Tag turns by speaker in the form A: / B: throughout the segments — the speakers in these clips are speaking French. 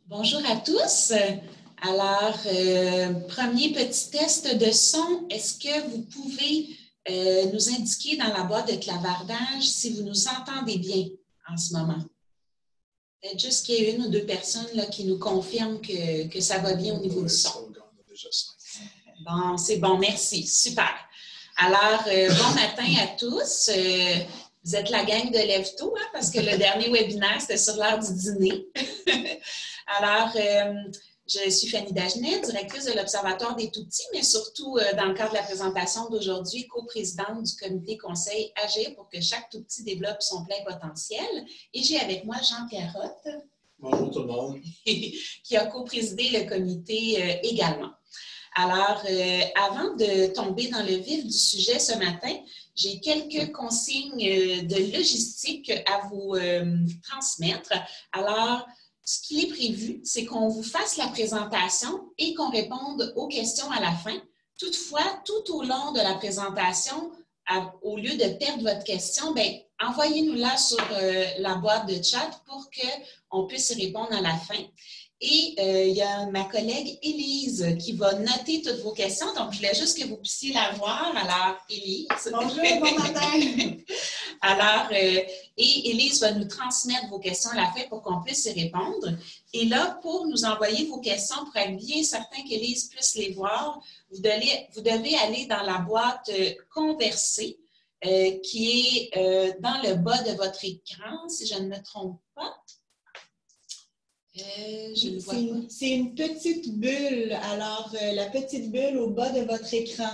A: Bonjour à tous. Alors, premier petit test de son. Est-ce que vous pouvez nous indiquer dans la boîte de clavardage si vous nous entendez bien en ce moment? Peut-être juste qu'il y ait une ou deux personnes là, qui nous confirment que ça va bien au niveau du son. Bon, c'est bon, merci. Super. Alors, bon matin à tous. Vous êtes la gang de Lève-Tôt, hein, parce que le dernier webinaire, c'était sur l'heure du dîner. Alors, je suis Fanny Dagenet, directrice de l'Observatoire des Tout-Petits, mais surtout, dans le cadre de la présentation d'aujourd'hui, coprésidente du comité conseil Agir pour que chaque tout-petit développe son plein potentiel. Et j'ai avec moi Jean-Pierre Roth.
B: Bonjour tout le monde.
A: Qui a coprésidé le comité également. Alors, avant de tomber dans le vif du sujet ce matin, j'ai quelques consignes de logistique à vous transmettre. Alors, ce qui est prévu, c'est qu'on vous fasse la présentation et qu'on réponde aux questions à la fin. Toutefois, tout au long de la présentation, au lieu de perdre votre question, bien, envoyez-nous-la sur la boîte de chat pour qu'on puisse y répondre à la fin. Et il y a ma collègue Élise qui va noter toutes vos questions. Donc, je voulais juste que vous puissiez la voir. Alors, Élise.
C: Bonjour, bon matin.
A: Alors, et Élise va nous transmettre vos questions à la fin pour qu'on puisse y répondre. Et là, pour nous envoyer vos questions, pour être bien certain qu'Élise puisse les voir, vous devez aller dans la boîte Converser qui est dans le bas de votre écran, si je ne me trompe pas.
C: C'est une petite bulle. Alors, la petite bulle au bas de votre écran.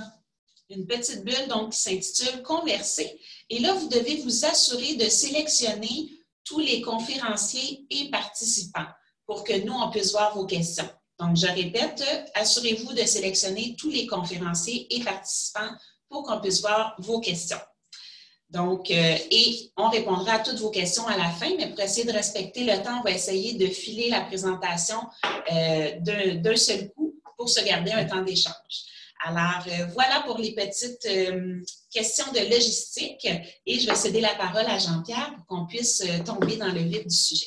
A: Une petite bulle donc, qui s'intitule « Converser ». Et là, vous devez vous assurer de sélectionner tous les conférenciers et participants pour que nous, on puisse voir vos questions. Donc, je répète, assurez-vous de sélectionner tous les conférenciers et participants pour qu'on puisse voir vos questions. Donc, et on répondra à toutes vos questions à la fin, mais pour essayer de respecter le temps, on va essayer de filer la présentation d'un seul coup pour se garder un temps d'échange. Alors, voilà pour les petites questions de logistique et je vais céder la parole à Jean-Pierre pour qu'on puisse tomber dans le vif du sujet.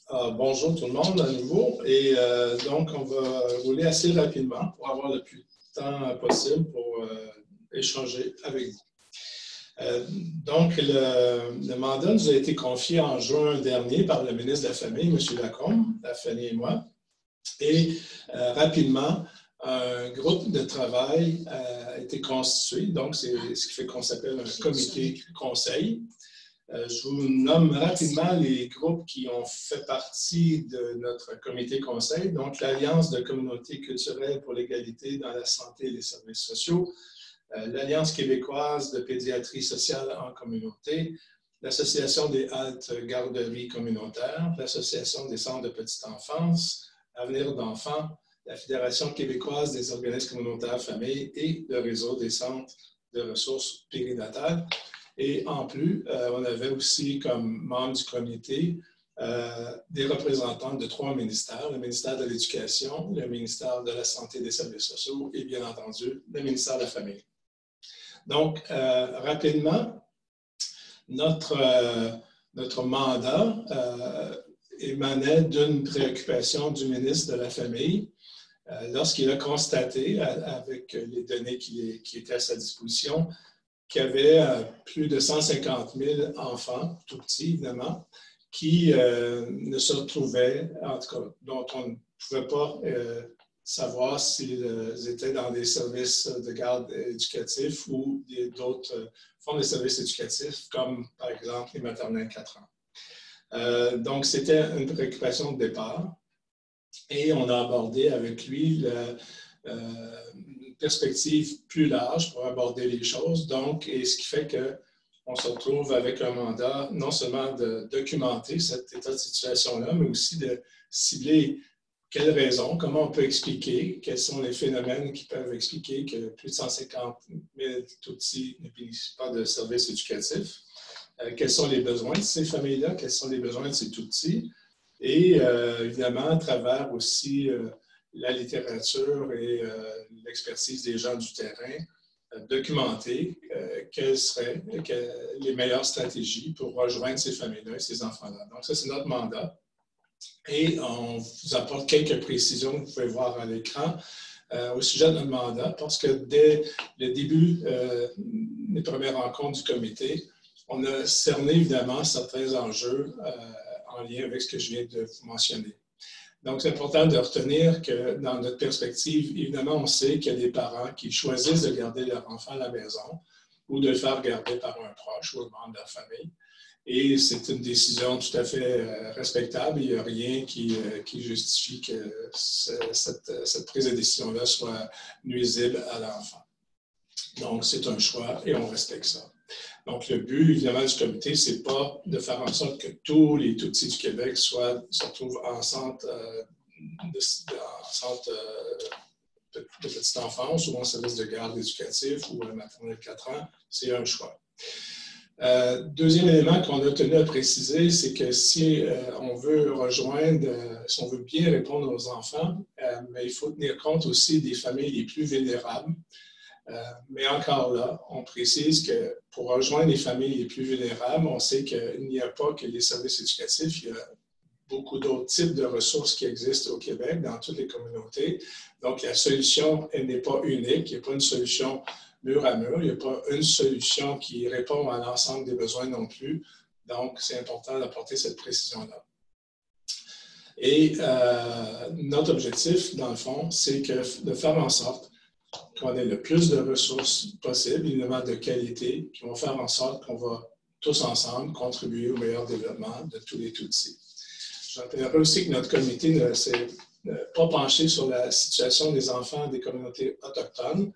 B: Bonjour tout le monde à nouveau et donc on va rouler assez rapidement pour avoir le plus de temps possible pour échanger avec vous. Donc, le mandat nous a été confié en juin dernier par le ministre de la Famille, M. Lacombe, Fanny et moi. Et rapidement, un groupe de travail a été constitué. Donc, c'est ce qui fait qu'on s'appelle un comité conseil. Je vous nomme rapidement les groupes qui ont fait partie de notre comité conseil. Donc, l'Alliance de communautés culturelles pour l'égalité dans la santé et les services sociaux, l'Alliance québécoise de pédiatrie sociale en communauté, l'Association des haltes garderies communautaires, l'Association des centres de petite enfance, Avenir d'enfants, la Fédération québécoise des organismes communautaires familles et le réseau des centres de ressources périnatales. Et en plus, on avait aussi comme membres du comité des représentants de 3 ministères, le ministère de l'Éducation, le ministère de la Santé et des Services sociaux et bien entendu, le ministère de la Famille. Donc, rapidement, notre mandat émanait d'une préoccupation du ministre de la Famille lorsqu'il a constaté, avec les données qui étaient à sa disposition, qu'il y avait plus de 150 000 enfants, tout petits évidemment, qui ne se retrouvaient, en tout cas, dont on ne pouvait pas savoir s'ils étaient dans des services de garde éducatifs ou d'autres formes de services éducatifs, comme par exemple les maternelles 4 ans. Donc, c'était une préoccupation de départ et on a abordé avec lui une perspective plus large pour aborder les choses. Donc, et ce qui fait qu'on se retrouve avec un mandat non seulement de documenter cet état de situation-là, mais aussi de cibler quelles raisons, comment on peut expliquer, quels sont les phénomènes qui peuvent expliquer que plus de 150 000 tout-petits ne bénéficient pas de services éducatifs, quels sont les besoins de ces familles-là, quels sont les besoins de ces tout-petits, et évidemment, à travers aussi la littérature et l'expertise des gens du terrain, documenter quelles seraient les meilleures stratégies pour rejoindre ces familles-là et ces enfants-là. Donc, ça, c'est notre mandat. Et on vous apporte quelques précisions que vous pouvez voir à l'écran au sujet de notre mandat, parce que dès le début des premières rencontres du comité, on a cerné évidemment certains enjeux en lien avec ce que je viens de vous mentionner. Donc, c'est important de retenir que dans notre perspective, évidemment, on sait qu'il y a des parents qui choisissent de garder leur enfant à la maison ou de le faire garder par un proche ou un membre de leur famille. Et c'est une décision tout à fait respectable. Il n'y a rien qui justifie que cette prise de décision-là soit nuisible à l'enfant. Donc, c'est un choix et on respecte ça. Donc, le but, évidemment, du comité, ce n'est pas de faire en sorte que tous les tout-petits du Québec se retrouvent en centre de petite enfance ou en service de garde éducatif ou à maternelle 4 ans. C'est un choix. Deuxième élément qu'on a tenu à préciser, c'est que si on veut si on veut bien répondre aux enfants, mais il faut tenir compte aussi des familles les plus vulnérables. Mais encore là, on précise que pour rejoindre les familles les plus vulnérables, on sait qu'il n'y a pas que les services éducatifs, il y a beaucoup d'autres types de ressources qui existent au Québec, dans toutes les communautés. Donc, la solution, elle n'est pas unique, il n'y a pas une solution mur à mur, il n'y a pas une solution qui répond à l'ensemble des besoins non plus. Donc, c'est important d'apporter cette précision-là. Et notre objectif, dans le fond, c'est de faire en sorte qu'on ait le plus de ressources possibles, évidemment de qualité, qui vont faire en sorte qu'on va tous ensemble contribuer au meilleur développement de tous les tout-petits. Je rappellerai aussi que notre comité ne s'est pas penché sur la situation des enfants des communautés autochtones.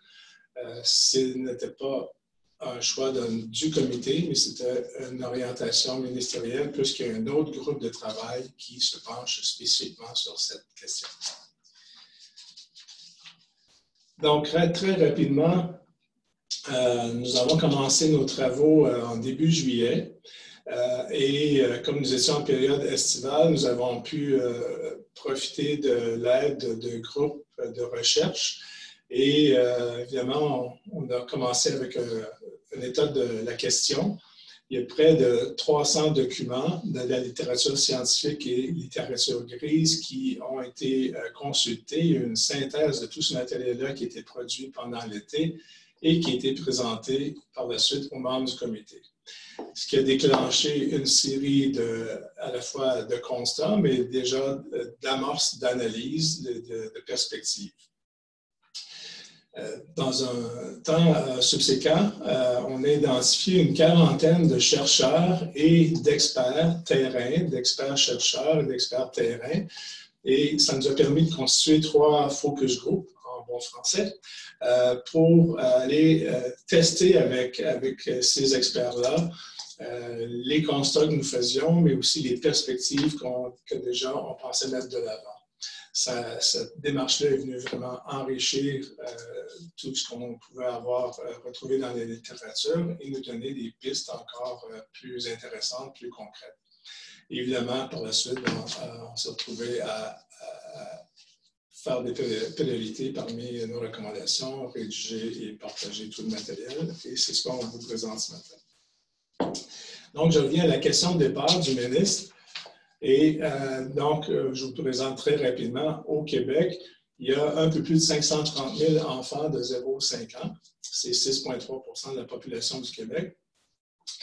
B: Ce n'était pas un choix du comité, mais c'était une orientation ministérielle, puisqu'il y a un autre groupe de travail qui se penche spécifiquement sur cette question. Donc, très rapidement, nous avons commencé nos travaux en début juillet et comme nous étions en période estivale, nous avons pu profiter de l'aide de groupes de recherche et évidemment, on a commencé avec un état de la question. Il y a près de 300 documents de la littérature scientifique et littérature grise qui ont été consultés. Il y a une synthèse de tout ce matériel-là qui a été produit pendant l'été et qui a été présenté par la suite aux membres du comité. Ce qui a déclenché une série à la fois de constats, mais déjà d'amorces d'analyse, de perspectives. Dans un temps subséquent, on a identifié une quarantaine de chercheurs et d'experts terrain, d'experts chercheurs et d'experts terrain. Et ça nous a permis de constituer 3 focus groups, en bon français, pour aller tester avec ces experts-là les constats que nous faisions, mais aussi les perspectives que déjà on pensait mettre de l'avant. Cette démarche-là est venue vraiment enrichir tout ce qu'on pouvait avoir retrouvé dans la littérature et nous donner des pistes encore plus intéressantes, plus concrètes. Et évidemment, par la suite, on s'est retrouvé à faire des pénalités parmi nos recommandations, rédiger et partager tout le matériel. Et c'est ce qu'on vous présente ce matin. Donc, je reviens à la question de départ du ministre. Et donc, je vous présente très rapidement, au Québec, il y a un peu plus de 530 000 enfants de 0 à 5 ans. C'est 6,3 % de la population du Québec.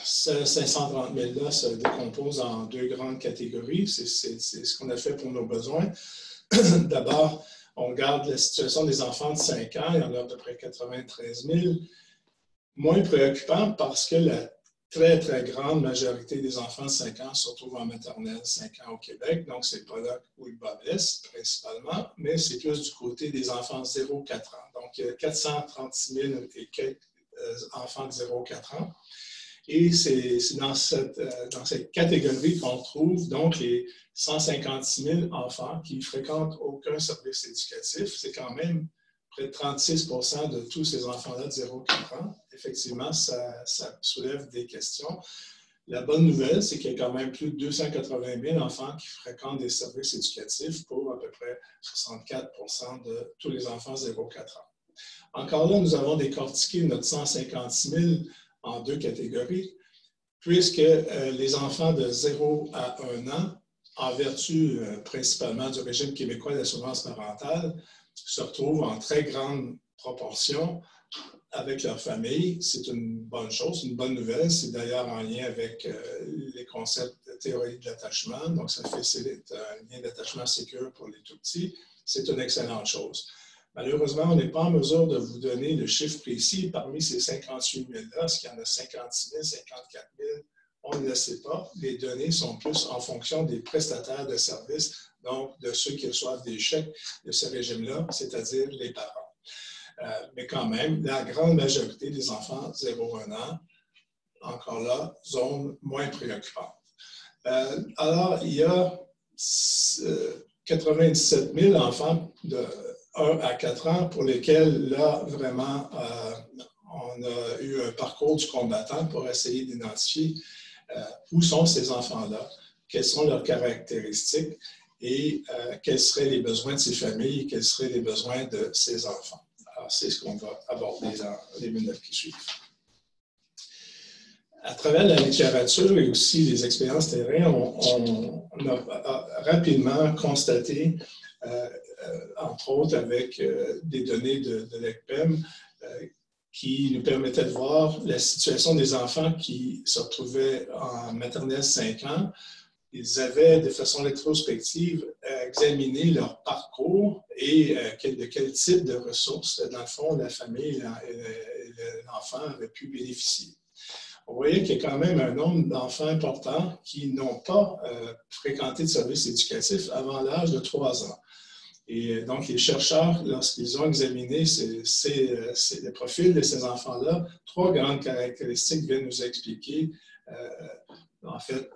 B: Ces 530 000-là se décomposent en 2 grandes catégories. C'est ce qu'on a fait pour nos besoins. D'abord, on regarde la situation des enfants de 5 ans. Il y en a à peu près 93 000. Moins préoccupant parce que la très, très grande majorité des enfants de 5 ans se retrouvent en maternelle 5 ans au Québec. Donc, ce n'est pas là où le bas blesse, principalement, mais c'est plus du côté des enfants 0-4 ans. Donc, il y a 436 000 et quelques enfants de 0-4 ans. Et c'est dans cette catégorie qu'on trouve donc les 156 000 enfants qui ne fréquentent aucun service éducatif. C'est quand même près de 36 % de tous ces enfants-là de 0-4 ans. Effectivement, ça soulève des questions. La bonne nouvelle, c'est qu'il y a quand même plus de 280 000 enfants qui fréquentent des services éducatifs pour à peu près 64 % de tous les enfants 0-4 ans. Encore là, nous avons décortiqué notre 156 000 en 2 catégories, puisque les enfants de 0 à 1 an en vertu principalement du régime québécois d'assurance parentale, se retrouvent en très grande proportion avec leur famille. C'est une bonne chose, une bonne nouvelle. C'est d'ailleurs en lien avec les concepts de théorie de l'attachement. Donc, ça facilite un lien d'attachement sécure pour les tout-petits. C'est une excellente chose. Malheureusement, on n'est pas en mesure de vous donner le chiffre précis parmi ces 58 000-là. Est-ce qu'il y en a 56 000, 54 000? On ne le sait pas. Les données sont plus en fonction des prestataires de services, donc de ceux qui reçoivent des chèques de ce régime-là, c'est-à-dire les parents. Mais quand même, la grande majorité des enfants 0-1 an, encore là, zone moins préoccupante. Alors, il y a 97 000 enfants de 1 à 4 ans pour lesquels, là, vraiment, on a eu un parcours du combattant pour essayer d'identifier où sont ces enfants-là, quelles sont leurs caractéristiques et quels seraient les besoins de ces familles, quels seraient les besoins de ces enfants. Alors, c'est ce qu'on va aborder dans les minutes qui suivent. À travers la littérature et aussi les expériences terrain, on a rapidement constaté, entre autres avec des données de l'ECPEM, qui nous permettaient de voir la situation des enfants qui se retrouvaient en maternelle 5 ans. Ils avaient, de façon rétrospective, examiné leur parcours et de quel type de ressources, dans le fond, la famille et l'enfant avaient pu bénéficier. On voyait qu'il y a quand même un nombre d'enfants importants qui n'ont pas fréquenté de services éducatifs avant l'âge de 3 ans. Et donc, les chercheurs, lorsqu'ils ont examiné les profils de ces enfants-là, 3 grandes caractéristiques viennent nous expliquer, en fait,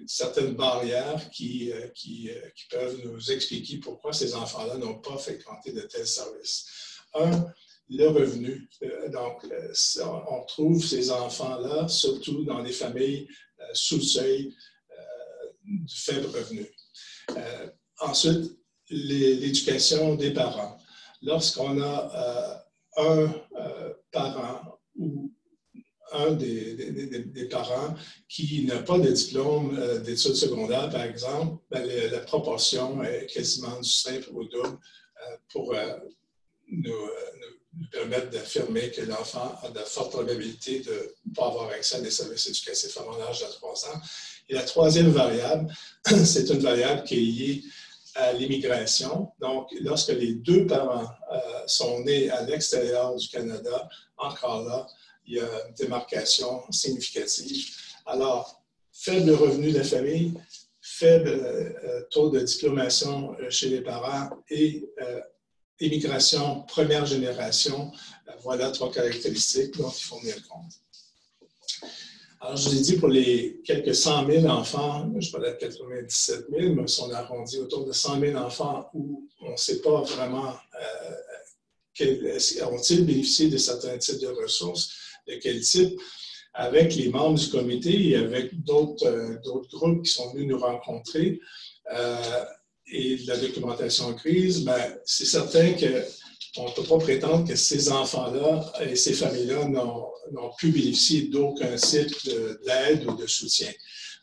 B: certaines barrières qui peuvent nous expliquer pourquoi ces enfants-là n'ont pas fréquenté de tels services. Un, le revenu. Donc, on trouve ces enfants-là surtout dans les familles sous le seuil du faible revenu. Ensuite, l'éducation des parents. Lorsqu'on a un parent ou un des parents qui n'a pas de diplôme d'études secondaires, par exemple, la proportion est quasiment du simple au double pour nous permettre d'affirmer que l'enfant a de fortes probabilités de ne pas avoir accès à des services éducatifs avant l'âge de 3 ans. Et la troisième variable, c'est une variable qui est liée à l'immigration. Donc, lorsque les 2 parents sont nés à l'extérieur du Canada, encore là, il y a une démarcation significative. Alors, faible revenu de la famille, faible taux de diplomation chez les parents et immigration première génération, voilà 3 caractéristiques dont il faut tenir compte. Alors, je vous ai dit pour les quelques 100 000 enfants, je parlais de 97 000, mais si on arrondit autour de 100 000 enfants où on ne sait pas vraiment ont-ils bénéficié de certains types de ressources, de quel type, avec les membres du comité et avec d'autres groupes qui sont venus nous rencontrer et de la documentation de crise, ben, c'est certain qu'on ne peut pas prétendre que ces enfants-là et ces familles-là n'ont pu bénéficier d'aucun type d'aide ou de soutien.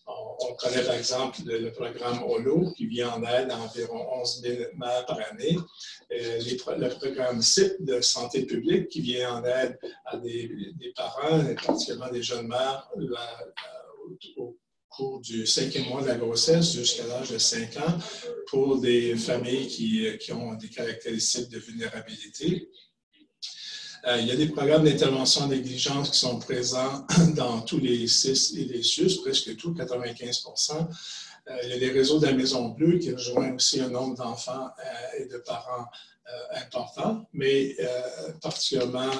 B: On connaît par exemple le programme HOLO qui vient en aide à environ 11 000 mères par année. Le programme CIP de santé publique qui vient en aide à des parents, et particulièrement des jeunes mères, au cours du 5e mois de la grossesse jusqu'à l'âge de 5 ans pour des familles qui ont des caractéristiques de vulnérabilité. Il y a des programmes d'intervention en négligence qui sont présents dans tous les CIS et les SUS, presque tout, 95%. Il y a les réseaux de la Maison Bleue qui rejoignent aussi un nombre d'enfants et de parents importants, mais particulièrement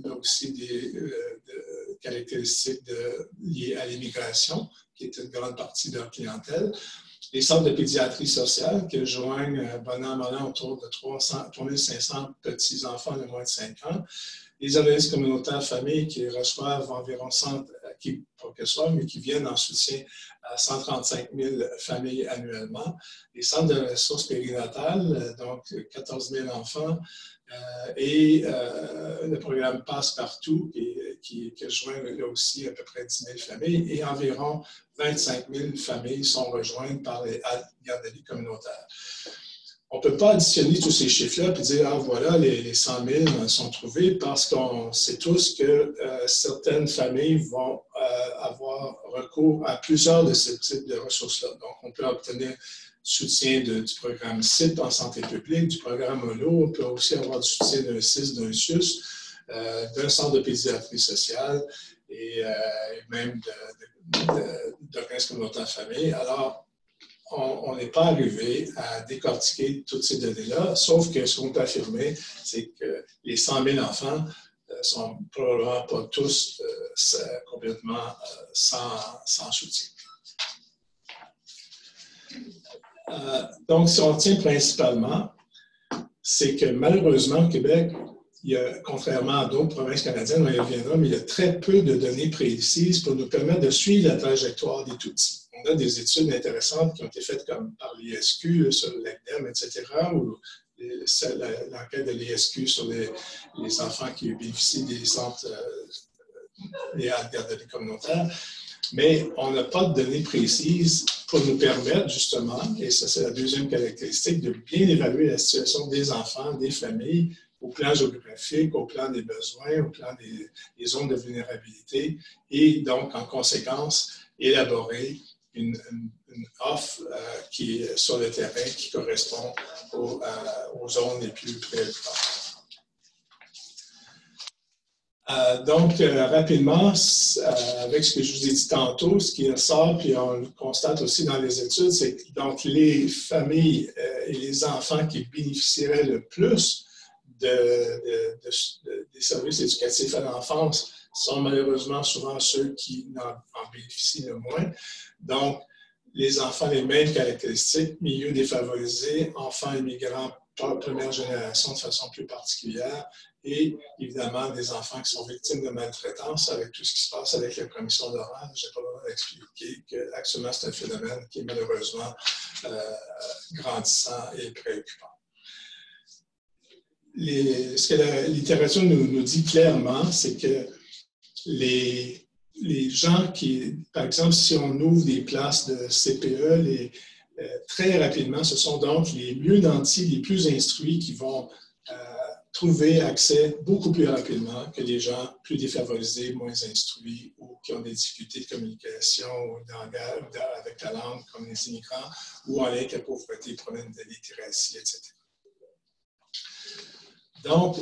B: là aussi des caractéristiques liées à l'immigration, qui est une grande partie de leur clientèle. Les centres de pédiatrie sociale qui rejoignent bon an, mal an autour de 3 500 petits-enfants de moins de 5 ans. Les organismes communautaires familles qui reçoivent environ 100 mais qui viennent en soutien à 135 000 familles annuellement. Les centres de ressources périnatales, donc 14 000 enfants, et le programme Passe-Partout, qui rejoint là aussi à peu près 10 000 familles, et environ 25 000 familles sont rejointes par les garderies communautaires. On ne peut pas additionner tous ces chiffres-là et dire, ah voilà, les 100 000 sont trouvés, parce qu'on sait tous que certaines familles vont avoir recours à plusieurs de ces types de ressources-là. Donc, on peut obtenir soutien du programme CIP en santé publique, du programme OLO, on peut aussi avoir du soutien d'un CIS, d'un CIUS, d'un centre de pédiatrie sociale et même d'organismes communautaires famille. Alors, on n'est pas arrivé à décortiquer toutes ces données-là, sauf que ce qu'on peut affirmer, c'est que les 100 000 enfants ne sont probablement pas tous complètement sans soutien. Donc, si on tient principalement, c'est que malheureusement, au Québec, contrairement à d'autres provinces canadiennes, on y reviendra, mais il y a très peu de données précises pour nous permettre de suivre la trajectoire des tout-petits. On a des études intéressantes qui ont été faites comme par l'ISQ sur l'ACDEM, etc., ou l'enquête de l'ISQ sur les enfants qui bénéficient des centres des garderies communautaires. Mais on n'a pas de données précises pour nous permettre justement, et ça c'est la deuxième caractéristique, de bien évaluer la situation des enfants, des familles, au plan géographique, au plan des besoins, au plan des zones de vulnérabilité, et donc en conséquence élaborer une offre qui est sur le terrain, qui correspond aux zones les plus préoccupantes. Donc, rapidement, avec ce que je vous ai dit tantôt, ce qui ressort, puis on le constate aussi dans les études, c'est que donc, les familles et les enfants qui bénéficieraient le plus des services éducatifs à l'enfance sont malheureusement souvent ceux qui en bénéficient le moins. Donc, les enfants, les mêmes caractéristiques, milieux défavorisés, enfants immigrants première génération de façon plus particulière, et évidemment des enfants qui sont victimes de maltraitance avec tout ce qui se passe avec les commissions d'horaire. Je n'ai pas besoin d'expliquer qu'actuellement, c'est un phénomène qui est malheureusement grandissant et préoccupant. Ce que la littérature nous dit clairement, c'est que les gens qui, par exemple, si on ouvre des places de CPE, très rapidement, ce sont donc les mieux nantis, les plus instruits qui vont trouver accès beaucoup plus rapidement que les gens plus défavorisés, moins instruits ou qui ont des difficultés de communication ou avec la langue, comme les immigrants, ou en lien avec la pauvreté, problème de littératie, etc. Donc,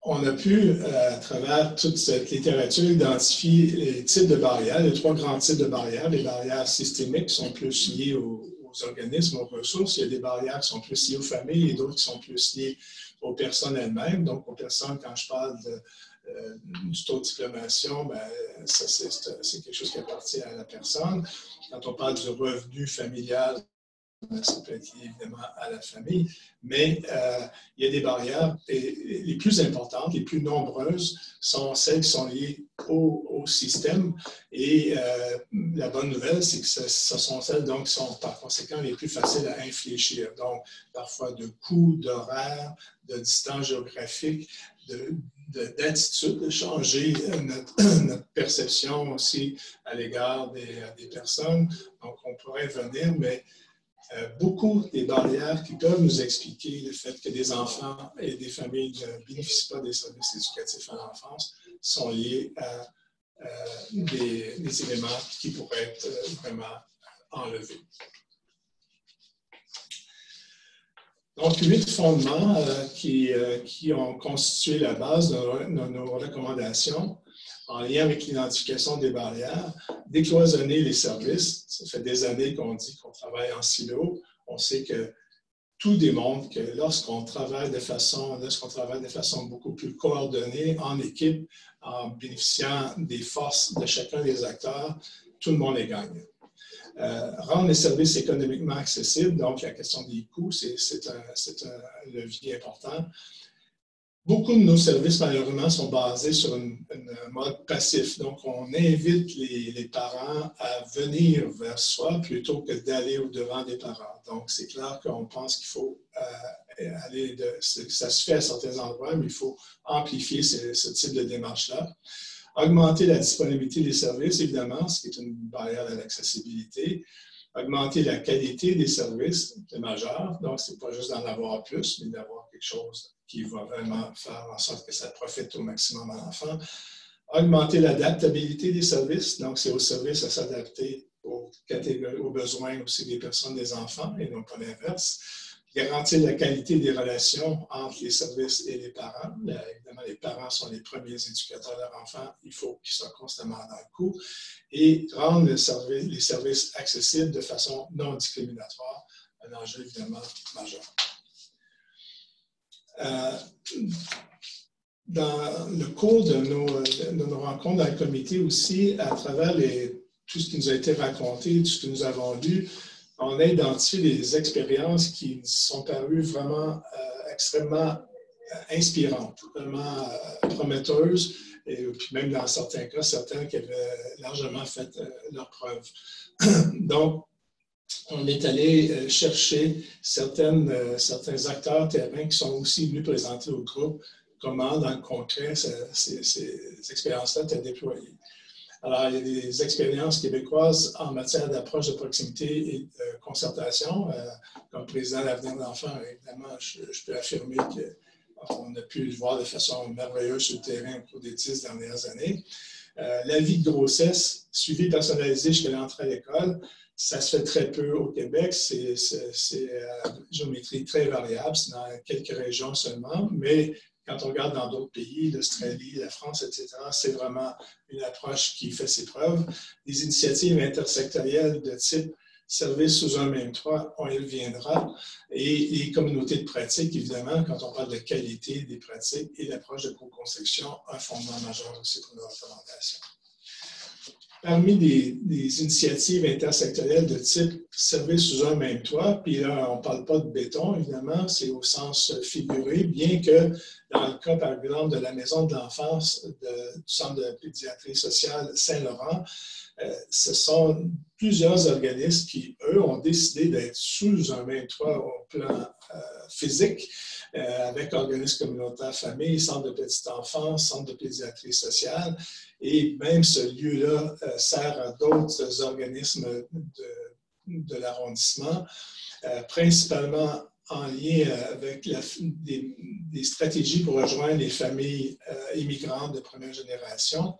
B: on a pu, à travers toute cette littérature, identifier les types de barrières, les trois grands types de barrières. Les barrières systémiques qui sont plus liées aux organismes, aux ressources. Il y a des barrières qui sont plus liées aux familles et d'autres qui sont plus liées aux personnes elles-mêmes. Donc, aux personnes, quand je parle du taux de diplomation, c'est quelque chose qui appartient à la personne. Quand on parle du revenu familial, ça peut être lié évidemment à la famille, mais il y a des barrières et les plus importantes, les plus nombreuses sont celles qui sont liées au système. Et la bonne nouvelle, c'est que ce sont celles donc, qui sont par conséquent les plus faciles à infléchir. Donc, parfois de coûts, d'horaires, de distance géographique, d'attitude, de changer notre perception aussi à l'égard des personnes. Donc, on pourrait venir, mais beaucoup des barrières qui peuvent nous expliquer le fait que des enfants et des familles ne bénéficient pas des services éducatifs à l'enfance sont liés à des éléments qui pourraient être vraiment enlevés. Donc, 8 fondements qui ont constitué la base de nos recommandations en lien avec l'identification des barrières, décloisonner les services. Ça fait des années qu'on dit qu'on travaille en silo. On sait que tout démontre que lorsqu'on travaille de façon beaucoup plus coordonnée, en équipe, en bénéficiant des forces de chacun des acteurs, tout le monde est gagnant. Rendre les services économiquement accessibles, donc la question des coûts, c'est un levier important. Beaucoup de nos services, malheureusement, sont basés sur un mode passif. Donc, on invite les parents à venir vers soi plutôt que d'aller au-devant des parents. Donc, c'est clair qu'on pense qu'il faut aller ça se fait à certains endroits, mais il faut amplifier ce type de démarche-là. Augmenter la disponibilité des services, évidemment, ce qui est une barrière à l'accessibilité. Augmenter la qualité des services, c'est majeur. Donc, ce n'est pas juste d'en avoir plus, mais d'avoir quelque chose qui va vraiment faire en sorte que ça profite au maximum à l'enfant. Augmenter l'adaptabilité des services. Donc, c'est aux services à s'adapter aux besoins aussi des personnes, des enfants, et non pas l'inverse. Garantir la qualité des relations entre les services et les parents. Évidemment, les parents sont les premiers éducateurs de leurs enfants. Il faut qu'ils soient constamment dans le coup. Et rendre les services accessibles de façon non discriminatoire, un enjeu évidemment majeur. Dans le cours de nos rencontres dans le comité aussi, à travers tout ce qui nous a été raconté, tout ce que nous avons lu, on a identifié des expériences qui sont parues vraiment extrêmement inspirantes, vraiment prometteuses, et puis même dans certains cas, certains qui avaient largement fait leurs preuves. Donc, on est allé chercher certains acteurs terrain qui sont aussi venus présenter au groupe comment, dans le concret, ces expériences-là étaient déployées. Alors, il y a des expériences québécoises en matière d'approche de proximité et de concertation. Comme président de l'Avenir de l'enfant, évidemment, je peux affirmer qu'on a pu le voir de façon merveilleuse sur le terrain au cours des 10 dernières années. L'avis de grossesse, suivi personnalisé jusqu'à l'entrée à l'école, ça se fait très peu au Québec. C'est géométrie très variable, c'est dans quelques régions seulement, mais quand on regarde dans d'autres pays, l'Australie, la France, etc., c'est vraiment une approche qui fait ses preuves. Les initiatives intersectorielles de type service sous un même toit, on y reviendra. Et les communautés de pratique, évidemment, quand on parle de qualité des pratiques et l'approche de co-construction, un fondement majeur aussi pour nos recommandations. Parmi les initiatives intersectorielles de type service sous un même toit, puis là, on ne parle pas de béton, évidemment, c'est au sens figuré, bien que dans le cas, par exemple, de la Maison de l'enfance du Centre de pédiatrie sociale Saint-Laurent, ce sont plusieurs organismes qui, eux, ont décidé d'être sous un même toit au plan physique, avec organismes communautaires familles, centre de petite enfance, centre de pédiatrie sociale, et même ce lieu-là sert à d'autres organismes de l'arrondissement, principalement en lien avec des stratégies pour rejoindre les familles immigrantes de première génération.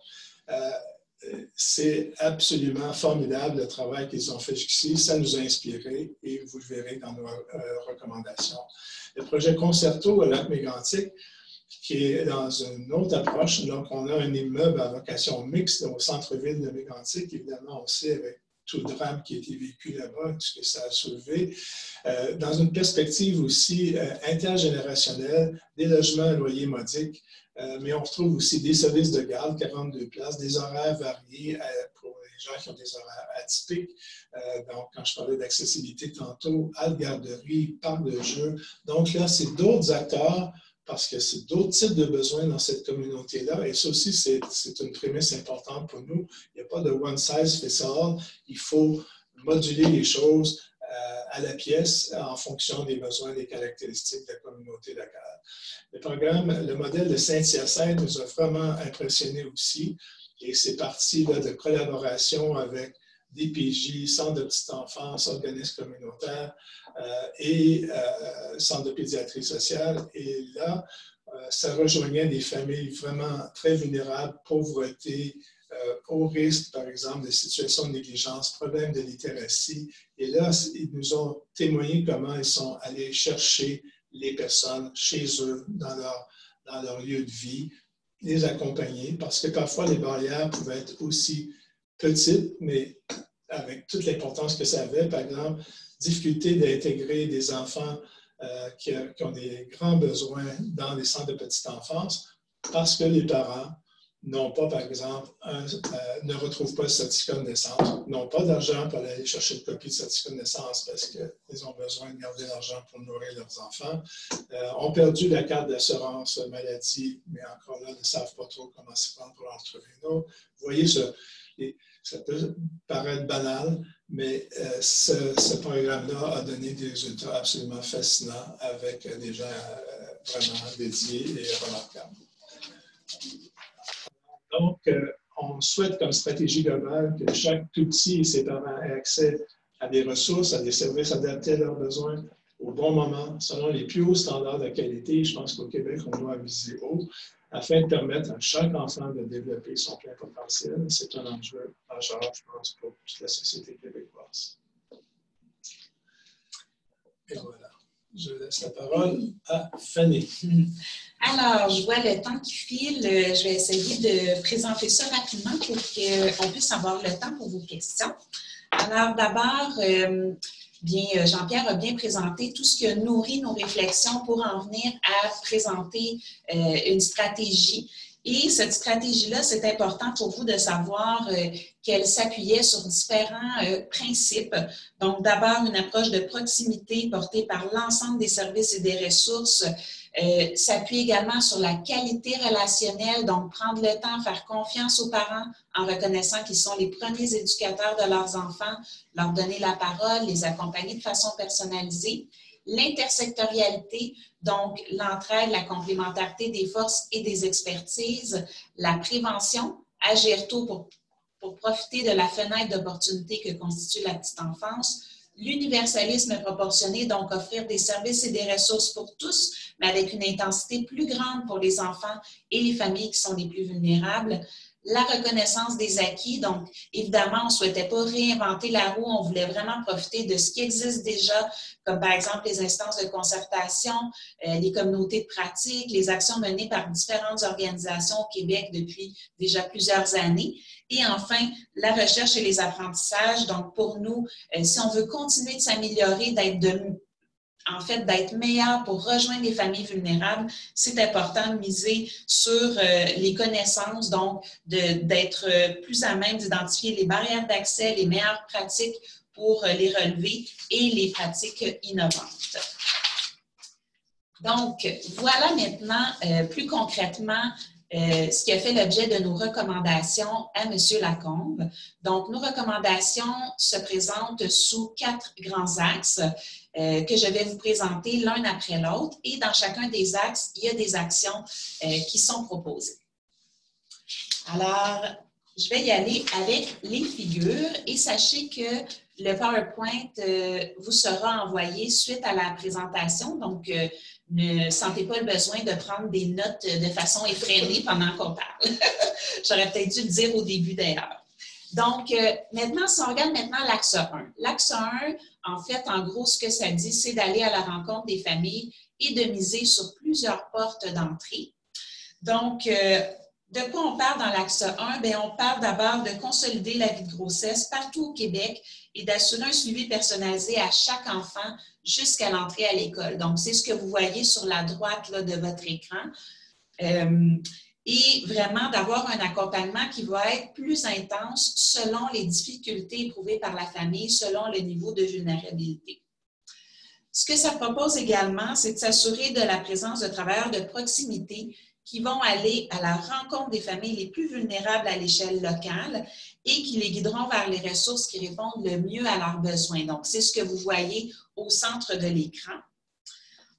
B: C'est absolument formidable le travail qu'ils ont fait jusqu'ici. Ça nous a inspirés et vous le verrez dans nos recommandations. Le projet Concerto à Lac-Mégantic, qui est dans une autre approche. Donc, on a un immeuble à vocation mixte au centre-ville de Mégantic. Évidemment, on sait avec tout le drame qui a été vécu là-bas, tout ce que ça a soulevé. Dans une perspective aussi intergénérationnelle, des logements à loyer modique, mais on retrouve aussi des services de garde, 42 places, des horaires variés pour les gens qui ont des horaires atypiques. Donc, quand je parlais d'accessibilité tantôt, halte-garderie, parc de jeux. Donc là, c'est d'autres acteurs parce que c'est d'autres types de besoins dans cette communauté-là. Et ça aussi, c'est une prémisse importante pour nous. Il n'y a pas de one size fits all. Il faut moduler les choses à la pièce en fonction des besoins, des caractéristiques de la communauté locale. Le modèle de Saint-Hyacinthe nous a vraiment impressionnés aussi. Et c'est parti là, de collaboration avec DPJ, Centre de petite enfance, organismes communautaires et Centre de pédiatrie sociale. Et là, ça rejoignait des familles vraiment très vulnérables, pauvreté, haut risque, par exemple, de situations de négligence, problèmes de littératie. Et là, ils nous ont témoigné comment ils sont allés chercher les personnes chez eux, dans leur lieu de vie, les accompagner, parce que parfois les barrières pouvaient être aussi petites, mais avec toute l'importance que ça avait, par exemple, difficulté d'intégrer des enfants qui ont des grands besoins dans les centres de petite enfance, parce que les parents n'ont pas, par exemple, ne retrouvent pas le certificat de naissance, n'ont pas d'argent pour aller chercher une copie de certificat de naissance parce qu'ils ont besoin de garder l'argent pour nourrir leurs enfants, ont perdu la carte d'assurance maladie, mais encore là, ne savent pas trop comment s'y prendre pour en retrouver une autre. Vous voyez, ça peut paraître banal, mais ce programme-là a donné des résultats absolument fascinants avec des gens vraiment dédiés et remarquables. Donc, on souhaite comme stratégie globale que chaque tout petit et ses parents aient accès à des ressources, à des services adaptés à leurs besoins au bon moment, selon les plus hauts standards de qualité. Je pense qu'au Québec, on doit viser haut, afin de permettre à chaque enfant de développer son plein potentiel. C'est un enjeu majeur, je pense, pour toute la société québécoise. Et voilà. Je laisse la parole à Fanny.
A: Alors, je vois le temps qui file. Je vais essayer de présenter ça rapidement pour qu'on puisse avoir le temps pour vos questions. Alors, d'abord, bien, Jean-Pierre a bien présenté tout ce qui a nourri nos réflexions pour en venir à présenter une stratégie. Et cette stratégie-là, c'est important pour vous de savoir qu'elle s'appuyait sur différents principes. Donc, d'abord, une approche de proximité portée par l'ensemble des services et des ressources, s'appuie également sur la qualité relationnelle, donc prendre le temps, faire confiance aux parents en reconnaissant qu'ils sont les premiers éducateurs de leurs enfants, leur donner la parole, les accompagner de façon personnalisée. L'intersectorialité, donc l'entraide, la complémentarité des forces et des expertises, la prévention, agir tôt pour profiter de la fenêtre d'opportunité que constitue la petite enfance, l'universalisme proportionné, donc offrir des services et des ressources pour tous, mais avec une intensité plus grande pour les enfants et les familles qui sont les plus vulnérables. La reconnaissance des acquis, donc évidemment, on ne souhaitait pas réinventer la roue, on voulait vraiment profiter de ce qui existe déjà, comme par exemple les instances de concertation, les communautés de pratique, les actions menées par différentes organisations au Québec depuis déjà plusieurs années. Et enfin, la recherche et les apprentissages. Donc pour nous, si on veut continuer de s'améliorer, d'être meilleur pour rejoindre les familles vulnérables, c'est important de miser sur les connaissances, donc d'être plus à même d'identifier les barrières d'accès, les meilleures pratiques pour les relever et les pratiques innovantes. Donc, voilà maintenant plus concrètement ce qui a fait l'objet de nos recommandations à M. Lacombe. Donc, nos recommandations se présentent sous 4 grands axes que je vais vous présenter l'un après l'autre. Et dans chacun des axes, il y a des actions qui sont proposées. Alors, je vais y aller avec les figures et sachez que le PowerPoint vous sera envoyé suite à la présentation. Donc, ne sentez pas le besoin de prendre des notes de façon effrénée pendant qu'on parle. J'aurais peut-être dû le dire au début d'ailleurs. Donc, maintenant, si on regarde maintenant l'axe 1. L'axe 1, en fait, en gros, ce que ça dit, c'est d'aller à la rencontre des familles et de miser sur plusieurs portes d'entrée. Donc, de quoi on parle dans l'axe 1? Bien, on parle d'abord de consolider la vie de grossesse partout au Québec et d'assurer un suivi personnalisé à chaque enfant jusqu'à l'entrée à l'école. Donc, c'est ce que vous voyez sur la droite là, de votre écran. Et vraiment d'avoir un accompagnement qui va être plus intense selon les difficultés éprouvées par la famille, selon le niveau de vulnérabilité. Ce que ça propose également, c'est de s'assurer de la présence de travailleurs de proximité qui vont aller à la rencontre des familles les plus vulnérables à l'échelle locale et qui les guideront vers les ressources qui répondent le mieux à leurs besoins. Donc, c'est ce que vous voyez au centre de l'écran.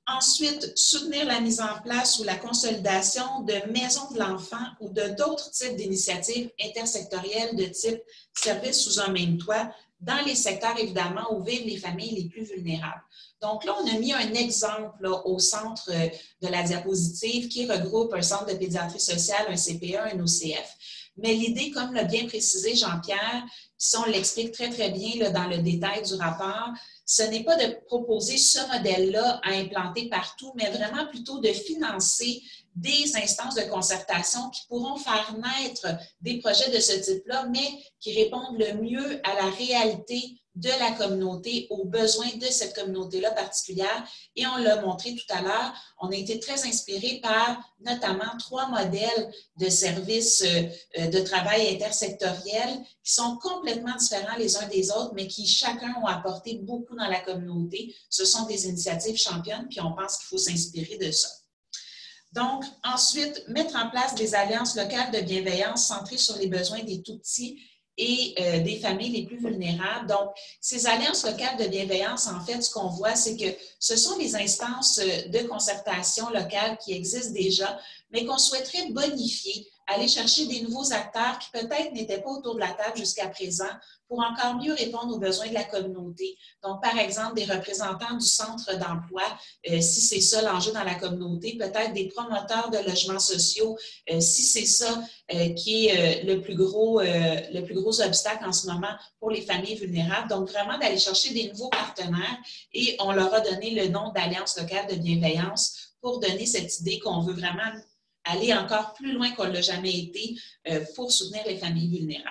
A: Ensuite, soutenir la mise en place ou la consolidation de maisons de l'enfant ou de d'autres types d'initiatives intersectorielles de type service sous un même toit dans les secteurs, évidemment, où vivent les familles les plus vulnérables. Donc là, on a mis un exemple là, au centre de la diapositive qui regroupe un centre de pédiatrie sociale, un CPE, un OCF. Mais l'idée, comme l'a bien précisé Jean-Pierre, puis on l'explique très, très bien là, dans le détail du rapport, ce n'est pas de proposer ce modèle-là à implanter partout, mais vraiment plutôt de financer des instances de concertation qui pourront faire naître des projets de ce type-là, mais qui répondent le mieux à la réalité de la communauté aux besoins de cette communauté-là particulière. Et on l'a montré tout à l'heure, on a été très inspiré par notamment 3 modèles de services de travail intersectoriels qui sont complètement différents les uns des autres, mais qui chacun ont apporté beaucoup dans la communauté. Ce sont des initiatives championnes, puis on pense qu'il faut s'inspirer de ça. Donc, ensuite, mettre en place des alliances locales de bienveillance centrées sur les besoins des tout-petits et des familles les plus vulnérables. Donc, ces alliances locales de bienveillance, en fait, ce qu'on voit, c'est que ce sont des instances de concertation locale qui existent déjà, mais qu'on souhaiterait bonifier, aller chercher des nouveaux acteurs qui peut-être n'étaient pas autour de la table jusqu'à présent pour encore mieux répondre aux besoins de la communauté. Donc, par exemple, des représentants du centre d'emploi, si c'est ça l'enjeu dans la communauté, peut-être des promoteurs de logements sociaux, si c'est ça qui est le plus gros obstacle en ce moment pour les familles vulnérables. Donc, vraiment d'aller chercher des nouveaux partenaires et on leur a donné le nom d'Alliance locale de bienveillance pour donner cette idée qu'on veut vraiment aller encore plus loin qu'on ne l'a jamais été pour soutenir les familles vulnérables.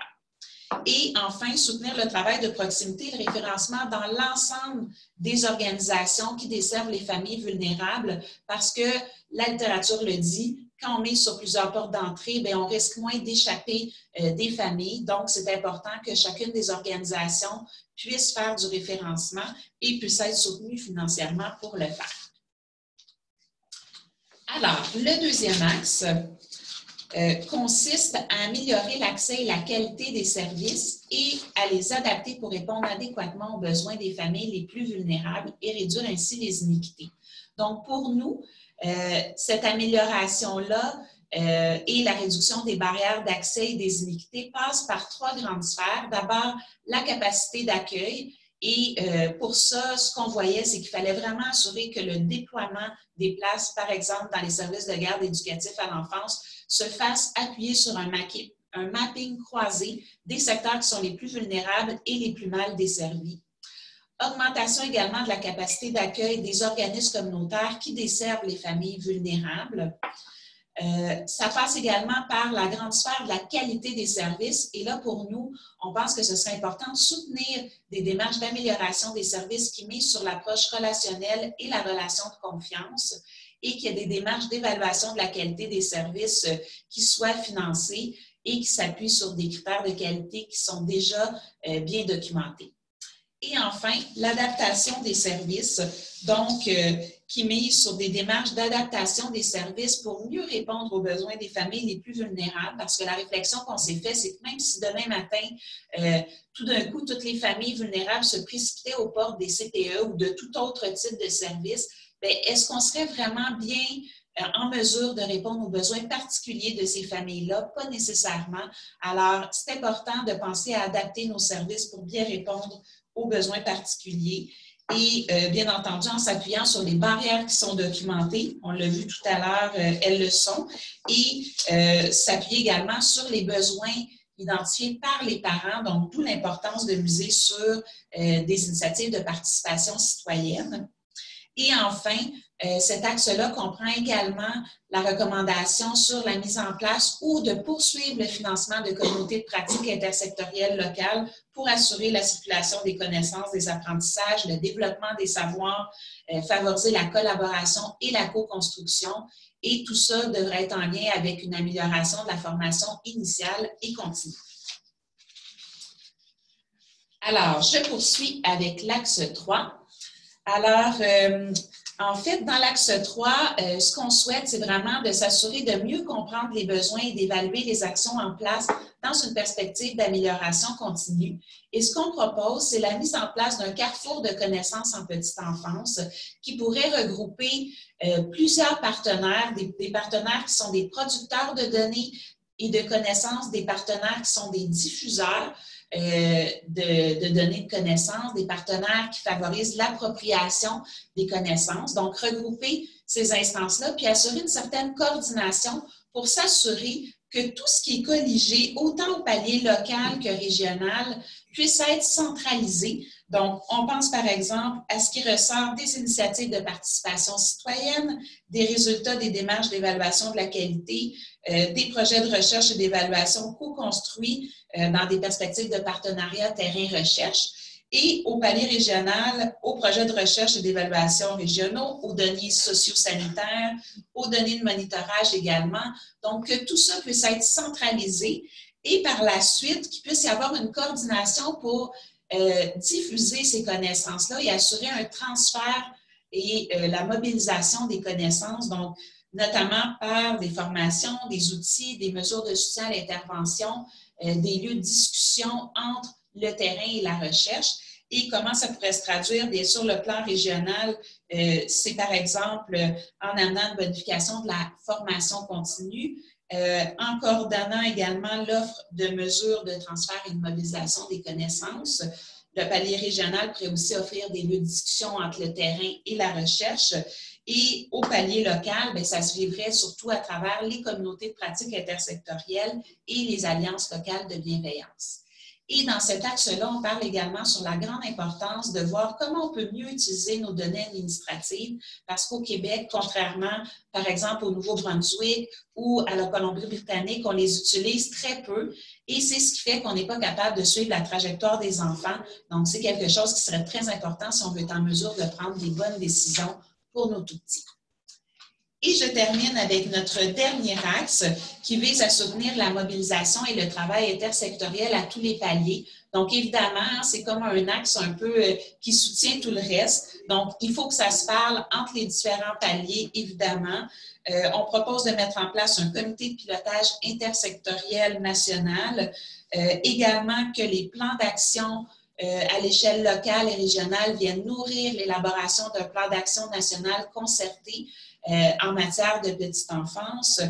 A: Et enfin, soutenir le travail de proximité et le référencement dans l'ensemble des organisations qui desservent les familles vulnérables parce que la littérature le dit, quand on met sur plusieurs portes d'entrée, bien, on risque moins d'échapper des familles. Donc, c'est important que chacune des organisations puisse faire du référencement et puisse être soutenue financièrement pour le faire. Alors, le deuxième axe consiste à améliorer l'accès et la qualité des services et à les adapter pour répondre adéquatement aux besoins des familles les plus vulnérables et réduire ainsi les iniquités. Donc, pour nous, cette amélioration-là et la réduction des barrières d'accès et des iniquités passe par 3 grandes sphères. D'abord, la capacité d'accueil. Et pour ça, ce qu'on voyait, c'est qu'il fallait vraiment assurer que le déploiement des places, par exemple, dans les services de garde éducatif à l'enfance, se fasse appuyer sur un mapping croisé des secteurs qui sont les plus vulnérables et les plus mal desservis. Augmentation également de la capacité d'accueil des organismes communautaires qui desservent les familles vulnérables. Ça passe également par la grande sphère de la qualité des services. Et là, pour nous, on pense que ce serait important de soutenir des démarches d'amélioration des services qui misent sur l'approche relationnelle et la relation de confiance et qu'il y ait des démarches d'évaluation de la qualité des services qui soient financées et qui s'appuient sur des critères de qualité qui sont déjà bien documentés. Et enfin, l'adaptation des services, donc qui mise sur des démarches d'adaptation des services pour mieux répondre aux besoins des familles les plus vulnérables, parce que la réflexion qu'on s'est faite, c'est que même si demain matin, tout d'un coup, toutes les familles vulnérables se précipitaient aux portes des CPE ou de tout autre type de service, est-ce qu'on serait vraiment bien en mesure de répondre aux besoins particuliers de ces familles-là? Pas nécessairement. Alors, c'est important de penser à adapter nos services pour bien répondre aux besoins particuliers et bien entendu en s'appuyant sur les barrières qui sont documentées. On l'a vu tout à l'heure, elles le sont. Et s'appuyer également sur les besoins identifiés par les parents, donc d'où l'importance de miser sur des initiatives de participation citoyenne. Et enfin, cet axe-là comprend également la recommandation sur la mise en place ou de poursuivre le financement de communautés de pratiques intersectorielles locales pour assurer la circulation des connaissances, des apprentissages, le développement des savoirs, favoriser la collaboration et la co-construction. Et tout ça devrait être en lien avec une amélioration de la formation initiale et continue. Alors, je poursuis avec l'axe 3. Alors, en fait, dans l'axe 3, ce qu'on souhaite, c'est vraiment de s'assurer de mieux comprendre les besoins et d'évaluer les actions en place dans une perspective d'amélioration continue. Et ce qu'on propose, c'est la mise en place d'un carrefour de connaissances en petite enfance qui pourrait regrouper plusieurs partenaires, des partenaires qui sont des producteurs de données et de connaissances, des partenaires qui sont des diffuseurs de données de connaissances, des partenaires qui favorisent l'appropriation des connaissances. Donc, regrouper ces instances-là, puis assurer une certaine coordination pour s'assurer que tout ce qui est colligé, autant au palier local que régional, puisse être centralisé. Donc, on pense par exemple à ce qui ressort des initiatives de participation citoyenne, des résultats des démarches d'évaluation de la qualité, des projets de recherche et d'évaluation co-construits dans des perspectives de partenariat terrain-recherche. et au palier régional, aux projets de recherche et d'évaluation régionaux, aux données socio-sanitaires, aux données de monitorage également. Donc, que tout ça puisse être centralisé et par la suite, qu'il puisse y avoir une coordination pour diffuser ces connaissances-là et assurer un transfert et la mobilisation des connaissances, donc notamment par des formations, des outils, des mesures de soutien à l'intervention, des lieux de discussion entre le terrain et la recherche. Et comment ça pourrait se traduire, bien sûr, le plan régional, c'est par exemple en amenant une bonification de la formation continue, en coordonnant également l'offre de mesures de transfert et de mobilisation des connaissances. Le palier régional pourrait aussi offrir des lieux de discussion entre le terrain et la recherche. Et au palier local, bien, ça se vivrait surtout à travers les communautés de pratique intersectorielles et les alliances locales de bienveillance. Et dans cet axe-là, on parle également sur la grande importance de voir comment on peut mieux utiliser nos données administratives parce qu'au Québec, contrairement, par exemple, au Nouveau-Brunswick ou à la Colombie-Britannique, on les utilise très peu et c'est ce qui fait qu'on n'est pas capable de suivre la trajectoire des enfants. Donc, c'est quelque chose qui serait très important si on veut être en mesure de prendre des bonnes décisions pour nos tout-petits. Et je termine avec notre dernier axe qui vise à soutenir la mobilisation et le travail intersectoriel à tous les paliers. Donc, évidemment, c'est comme un axe un peu qui soutient tout le reste. Donc, il faut que ça se parle entre les différents paliers, évidemment. On propose de mettre en place un comité de pilotage intersectoriel national. Également que les plans d'action à l'échelle locale et régionale viennent nourrir l'élaboration d'un plan d'action national concerté en matière de petite enfance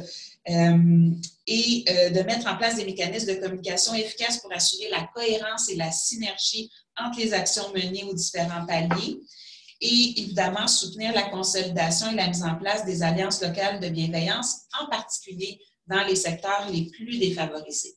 A: et de mettre en place des mécanismes de communication efficaces pour assurer la cohérence et la synergie entre les actions menées aux différents paliers et évidemment soutenir la consolidation et la mise en place des alliances locales de bienveillance, en particulier dans les secteurs les plus défavorisés.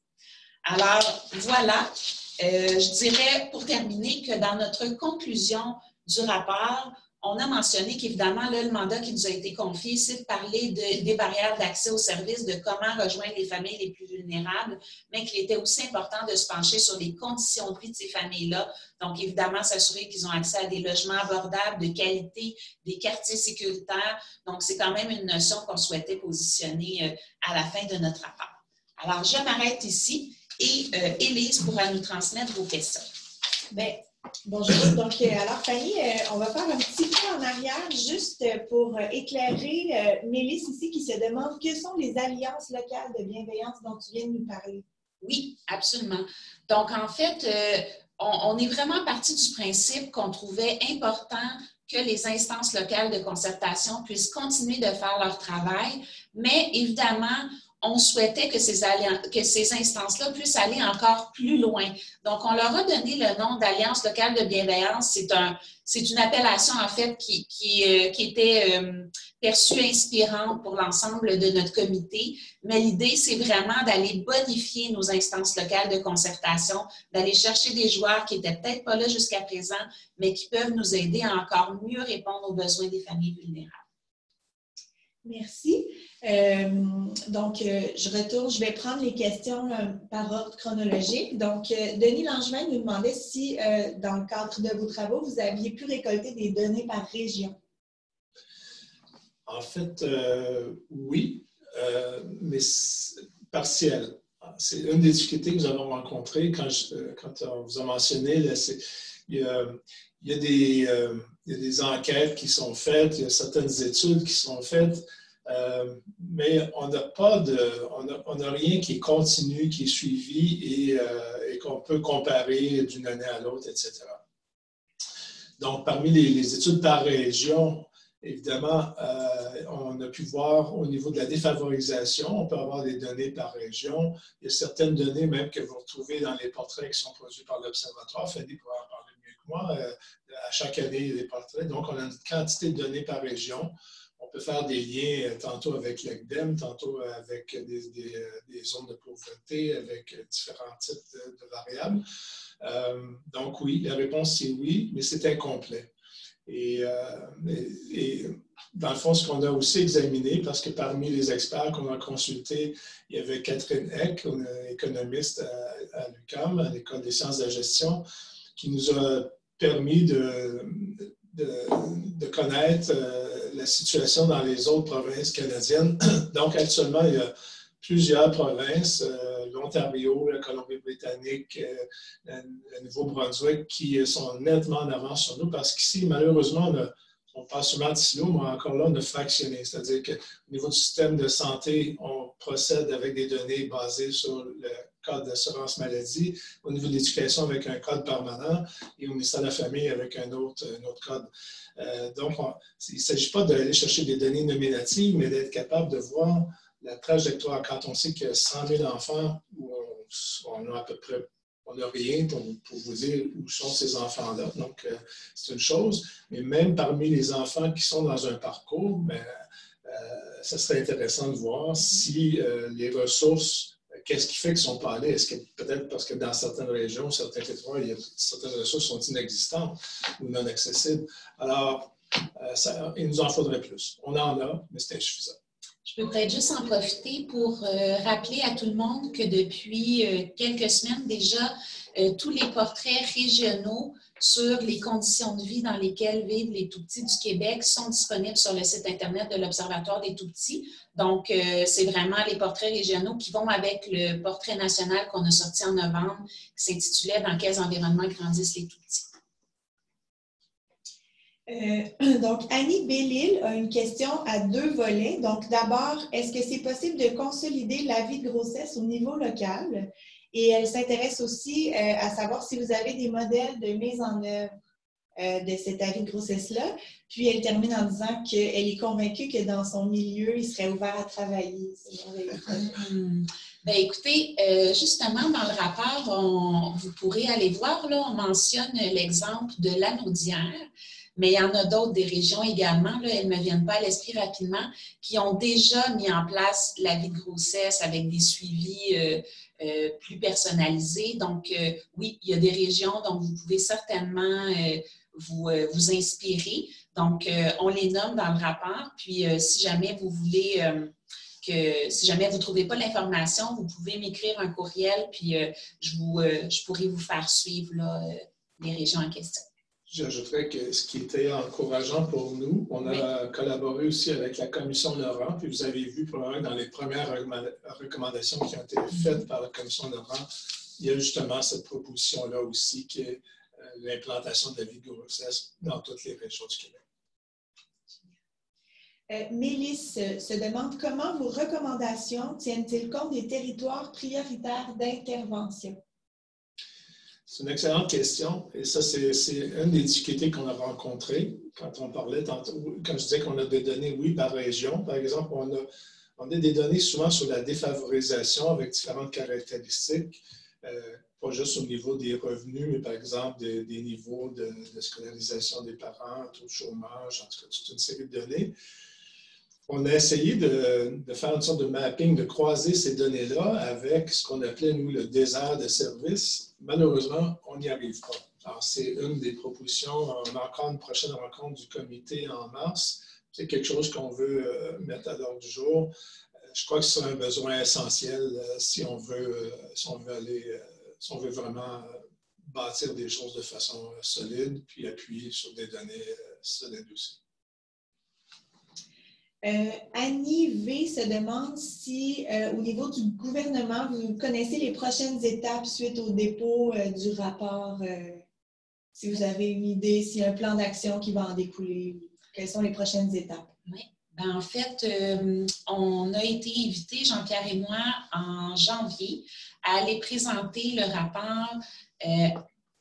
A: Alors, voilà, je dirais pour terminer que dans notre conclusion du rapport, on a mentionné qu'évidemment, le mandat qui nous a été confié, c'est de parler des barrières d'accès aux services, de comment rejoindre les familles les plus vulnérables, mais qu'il était aussi important de se pencher sur les conditions de vie de ces familles-là. Donc, évidemment, s'assurer qu'ils ont accès à des logements abordables, de qualité, des quartiers sécuritaires. Donc, c'est quand même une notion qu'on souhaitait positionner à la fin de notre rapport. Alors, je m'arrête ici et Élise pourra nous transmettre vos questions.
C: Bien, bonjour. Donc, alors, Fanny, on va faire un petit pas en arrière juste pour éclairer Mélisse ici qui se demande que sont les alliances locales de bienveillance dont tu viens de nous parler.
A: Oui, absolument. Donc, en fait, on est vraiment parti du principe qu'on trouvait important que les instances locales de concertation puissent continuer de faire leur travail, mais évidemment, on souhaitait que ces instances-là puissent aller encore plus loin. Donc, on leur a donné le nom d'Alliance locale de bienveillance. C'est une appellation, en fait, qui était perçue inspirante pour l'ensemble de notre comité. Mais l'idée, c'est vraiment d'aller bonifier nos instances locales de concertation, d'aller chercher des joueurs qui n'étaient peut-être pas là jusqu'à présent, mais qui peuvent nous aider à encore mieux répondre aux besoins des familles vulnérables.
C: Merci. Donc, je vais prendre les questions par ordre chronologique. Donc, Denis Langevin nous demandait si, dans le cadre de vos travaux, vous aviez pu récolter des données par région.
B: En fait, oui, mais partiel. C'est une des difficultés que nous avons rencontrées quand on vous a mentionné, il y a des enquêtes qui sont faites, il y a certaines études qui sont faites, mais on n'a rien qui est continu, qui est suivi et qu'on peut comparer d'une année à l'autre, etc. Donc, parmi les études par région, évidemment, on a pu voir au niveau de la défavorisation, on peut avoir des données par région. Il y a certaines données même que vous retrouvez dans les portraits qui sont produits par l'Observatoire. Fanny pourra en parler mieux que moi. À chaque année, il y a des portraits. Donc, on a une quantité de données par région. On peut faire des liens tantôt avec l'ECDEM, tantôt avec des zones de pauvreté, avec différents types de variables. Donc, oui, la réponse c'est oui, mais c'est incomplet. Et dans le fond, ce qu'on a aussi examiné, parce que parmi les experts qu'on a consultés, il y avait Catherine Eck, une économiste à l'UQAM, à l'École des sciences de la gestion, qui nous a permis de connaître la situation dans les autres provinces canadiennes. Donc, actuellement, il y a plusieurs provinces, l'Ontario, la Colombie-Britannique, le Nouveau-Brunswick, qui sont nettement en avance sur nous parce qu'ici, malheureusement, on parle souvent de silos, mais encore là, on a fractionné. C'est-à-dire qu'au niveau du système de santé, on procède avec des données basées sur le code d'assurance maladie, au niveau de l'éducation avec un code permanent et au ministère de la Famille avec un autre code. Donc, il ne s'agit pas d'aller chercher des données nominatives, mais d'être capable de voir la trajectoire. Quand on sait qu'il y a 100 000 enfants où on a à peu près, on n'a rien pour vous dire où sont ces enfants-là. Donc, c'est une chose. Mais même parmi les enfants qui sont dans un parcours, ça serait intéressant de voir si les ressources, qu'est-ce qui fait qu'ils ne sont pas allés? Est-ce que peut-être parce que dans certaines régions, certains territoires, certaines ressources sont inexistantes ou non accessibles? Alors, il nous en faudrait plus. On en a, mais c'est insuffisant.
A: Je peux peut-être juste en profiter pour rappeler à tout le monde que depuis quelques semaines déjà, tous les portraits régionaux sur les conditions de vie dans lesquelles vivent les tout-petits du Québec sont disponibles sur le site Internet de l'Observatoire des tout-petits. Donc, c'est vraiment les portraits régionaux qui vont avec le portrait national qu'on a sorti en novembre, qui s'intitulait « Dans quels environnements grandissent les tout-petits ».
C: Donc, Annie Bellil a une question à 2 volets. Donc, d'abord, est-ce que c'est possible de consolider l'avis de grossesse au niveau local? Et elle s'intéresse aussi à savoir si vous avez des modèles de mise en œuvre de cet avis de grossesse-là. Puis, elle termine en disant qu'elle est convaincue que dans son milieu, il serait ouvert à travailler.
A: Bien, écoutez, justement, dans le rapport, vous pourrez aller voir, là, on mentionne l'exemple de Lanaudière. Mais il y en a d'autres, des régions également, là, elles ne me viennent pas à l'esprit rapidement, qui ont déjà mis en place la vie de grossesse avec des suivis plus personnalisés. Donc, oui, il y a des régions dont vous pouvez certainement vous inspirer. Donc, on les nomme dans le rapport. Puis, si jamais vous voulez... si jamais vous ne trouvez pas l'information, vous pouvez m'écrire un courriel, puis je pourrai vous faire suivre là, les régions en question.
B: J'ajouterais que ce qui était encourageant pour nous, on a collaboré aussi avec la Commission Laurent, puis vous avez vu probablement dans les premières recommandations qui ont été faites par la Commission Laurent, il y a justement cette proposition-là aussi qui est l'implantation de la vie de grossesse dans toutes les régions du Québec.
C: Mélisse se demande comment vos recommandations tiennent-ils compte des territoires prioritaires d'intervention?
B: C'est une excellente question. Et ça, c'est une des difficultés qu'on a rencontrées quand on parlait tantôt. Comme je disais qu'on a des données, oui, par région. Par exemple, on a des données souvent sur la défavorisation avec différentes caractéristiques, pas juste au niveau des revenus, mais par exemple des niveaux de scolarisation des parents, taux de chômage, en tout cas, toute une série de données. On a essayé de faire une sorte de mapping, de croiser ces données-là avec ce qu'on appelait, nous, le désert de services. Malheureusement, on n'y arrive pas. Alors, c'est une des propositions. On a encore une prochaine rencontre du comité en mars. C'est quelque chose qu'on veut mettre à l'ordre du jour. Je crois que c'est un besoin essentiel si on veut vraiment bâtir des choses de façon solide, puis appuyer sur des données solides aussi.
C: Annie V se demande si, au niveau du gouvernement, vous connaissez les prochaines étapes suite au dépôt du rapport, si vous avez une idée, s'il y a un plan d'action qui va en découler, quelles sont les prochaines étapes?
A: Oui. Ben, en fait, on a été invités, Jean-Pierre et moi, en janvier, à aller présenter le rapport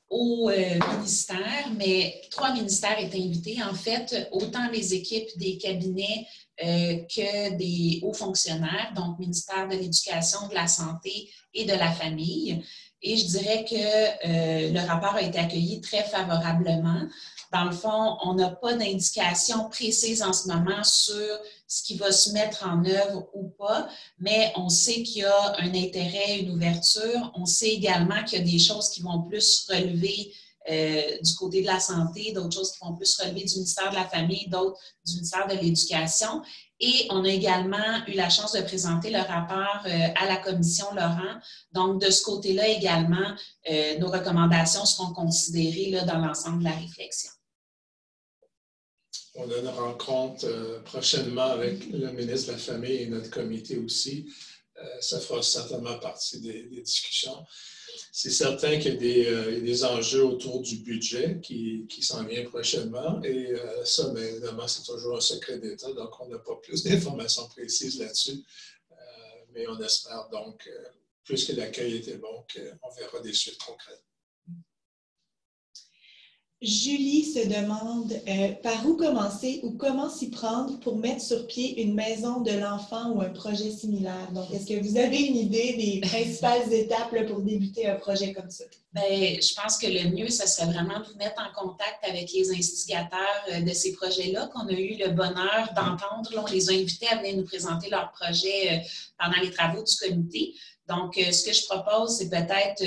A: au ministère, mais 3 ministères étaient invités. En fait, autant les équipes des cabinets que des hauts fonctionnaires, donc ministère de l'Éducation, de la Santé et de la Famille. Et je dirais que le rapport a été accueilli très favorablement. Dans le fond, on n'a pas d'indication précise en ce moment sur ce qui va se mettre en œuvre ou pas, mais on sait qu'il y a un intérêt, une ouverture. On sait également qu'il y a des choses qui vont plus relever du côté de la santé, d'autres choses qui vont plus relever du ministère de la Famille, d'autres du ministère de l'Éducation. Et on a également eu la chance de présenter le rapport à la commission Laurent. Donc, de ce côté-là également, nos recommandations seront considérées là, dans l'ensemble de la réflexion.
B: On a une rencontre prochainement avec le ministre de la Famille et notre comité aussi. Ça fera certainement partie des discussions. C'est certain qu'il y a des enjeux autour du budget qui s'en vient prochainement. Et ça, bien évidemment, c'est toujours un secret d'État, donc on n'a pas plus d'informations précises là-dessus. Mais on espère donc, plus que l'accueil était bon, qu'on verra des suites concrètes.
C: Julie se demande par où commencer ou comment s'y prendre pour mettre sur pied une maison de l'enfant ou un projet similaire. Donc, est-ce que vous avez une idée des principales étapes là, pour débuter un projet comme ça?
A: Bien, je pense que le mieux, ce serait vraiment de vous mettre en contact avec les instigateurs de ces projets-là qu'on a eu le bonheur d'entendre. On les a invités à venir nous présenter leurs projets pendant les travaux du comité. Donc, ce que je propose, c'est peut-être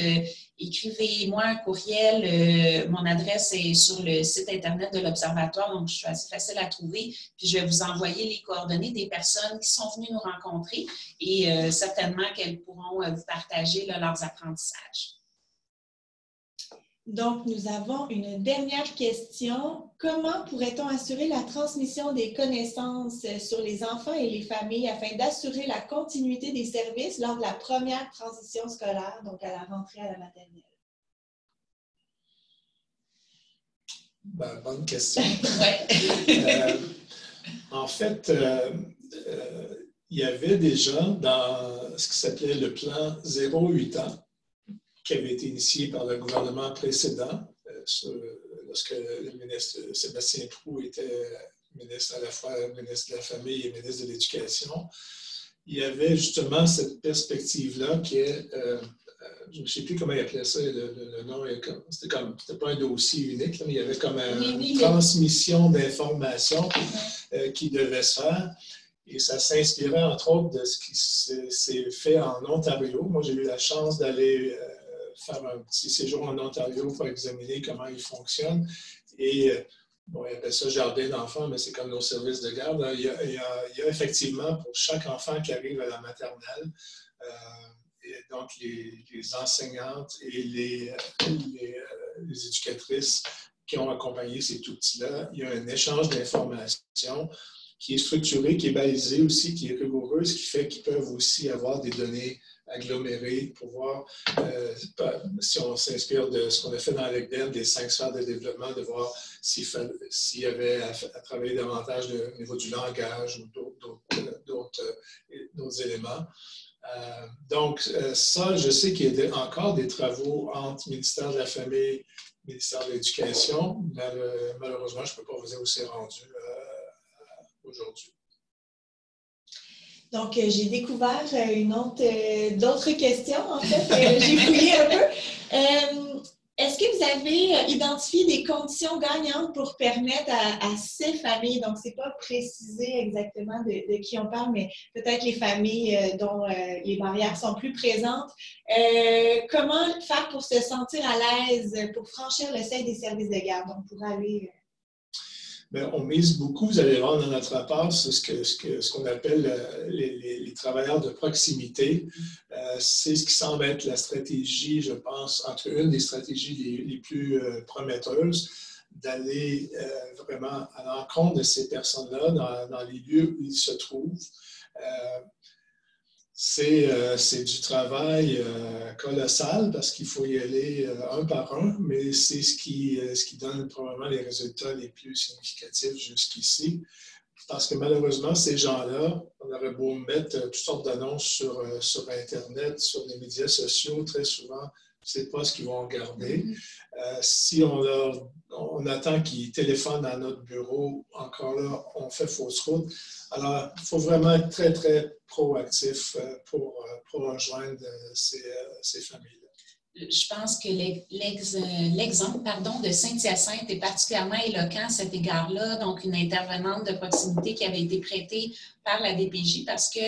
A: écrivez-moi un courriel. Mon adresse est sur le site Internet de l'Observatoire, donc je suis assez facile à trouver. Puis, je vais vous envoyer les coordonnées des personnes qui sont venues nous rencontrer et certainement qu'elles pourront vous partager là, leurs apprentissages.
C: Donc, nous avons une dernière question. Comment pourrait-on assurer la transmission des connaissances sur les enfants et les familles afin d'assurer la continuité des services lors de la première transition scolaire, donc à la rentrée à la maternelle?
B: Ben, bonne question.
A: Ouais.
B: En fait, il y avait déjà dans ce qui s'appelait le plan 0-8 ans, qui avait été initié par le gouvernement précédent, lorsque le ministre Sébastien Proulx était ministre à la fois ministre de la Famille et ministre de l'Éducation. Il y avait justement cette perspective-là qui est, je ne sais plus comment il appelait ça, le nom, c'était pas un dossier unique, là, mais il y avait comme une transmission d'informations qui devait se faire. Et ça s'inspirait entre autres de ce qui s'est fait en Ontario. Moi, j'ai eu la chance d'aller faire un petit séjour en Ontario pour examiner comment il fonctionne. Et bon, ils appellent ça jardin d'enfants, mais c'est comme nos services de garde. Il y a effectivement pour chaque enfant qui arrive à la maternelle, et donc les enseignantes et les éducatrices qui ont accompagné ces tout-petits-là, il y a un échange d'informations qui est structuré, qui est balisé aussi, qui est rigoureux, ce qui fait qu'ils peuvent aussi avoir des données agglomérées pour voir, si on s'inspire de ce qu'on a fait dans l'ECDEM, des 5 sphères de développement, de voir s'il y avait à travailler davantage au niveau du langage ou d'autres éléments. Donc, ça, je sais qu'il y a encore des travaux entre le ministère de la Famille et le ministère de l'Éducation. Malheureusement, je ne peux pas vous dire où c'est rendu aujourd'hui.
C: Donc, j'ai découvert d'autres questions, en fait. J'ai fouillé un peu. Est-ce que vous avez identifié des conditions gagnantes pour permettre à ces familles, donc ce n'est pas précisé exactement de qui on parle, mais peut-être les familles dont les barrières sont plus présentes, comment faire pour se sentir à l'aise, pour franchir le seuil des services de garde, donc pour aller...
B: Bien, on mise beaucoup, vous allez voir dans notre rapport, sur ce qu'on appelle les travailleurs de proximité. C'est ce qui semble être la stratégie, je pense, entre une des stratégies les plus prometteuses, d'aller vraiment à l'encontre de ces personnes-là dans les lieux où ils se trouvent. C'est du travail colossal parce qu'il faut y aller un par un, mais c'est ce qui donne probablement les résultats les plus significatifs jusqu'ici. Parce que malheureusement, ces gens-là, on aurait beau mettre toutes sortes d'annonces sur Internet, sur les médias sociaux, très souvent, ce n'est pas ce qu'ils vont regarder. Si on attend qu'ils téléphonent à notre bureau, encore là, on fait fausse route. Alors, il faut vraiment être très, très proactif pour rejoindre ces familles-là.
A: Je pense que l'exemple de Saint-Hyacinthe est particulièrement éloquent à cet égard-là. Donc, une intervenante de proximité qui avait été prêtée par la DPJ parce que